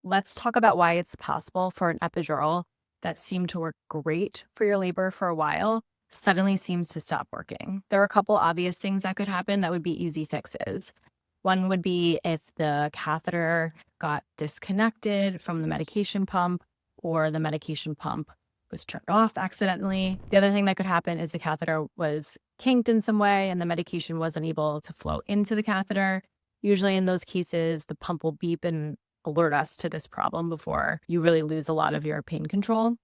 let's talk about why it's possible for an epidural that seemed to work great for your labor for a while suddenly seems to stop working. There are a couple obvious things that could happen that would be easy fixes. One would be if the catheter got disconnected from the medication pump or the medication pump was turned off accidentally. The other thing that could happen is the catheter was kinked in some way and the medication wasn't able to flow into the catheter. Usually in those cases, the pump will beep and alert us to this problem before you really lose a lot of your pain control.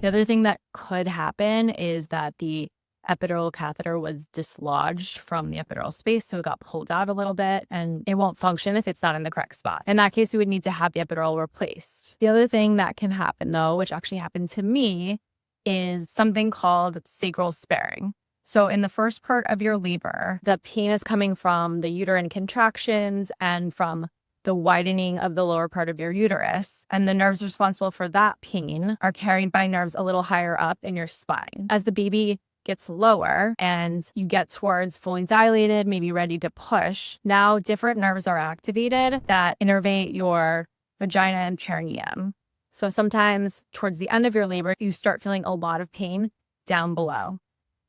The other thing that could happen is that the epidural catheter was dislodged from the epidural space, so it got pulled out a little bit, and it won't function if it's not in the correct spot. In that case, we would need to have the epidural replaced. The other thing that can happen, though, which actually happened to me, is something called sacral sparing. So in the first part of your labor, the pain is coming from the uterine contractions and from the widening of the lower part of your uterus, and the nerves responsible for that pain are carried by nerves a little higher up in your spine. As the baby gets lower and you get towards fully dilated, maybe ready to push, now different nerves are activated that innervate your vagina and perineum. So sometimes towards the end of your labor, you start feeling a lot of pain down below.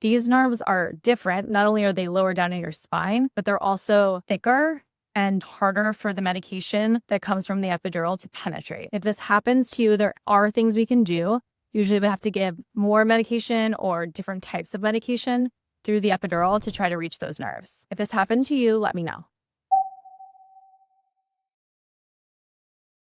These nerves are different. Not only are they lower down in your spine, but they're also thicker and harder for the medication that comes from the epidural to penetrate. If this happens to you, there are things we can do. Usually we have to give more medication or different types of medication through the epidural to try to reach those nerves. If this happened to you, let me know.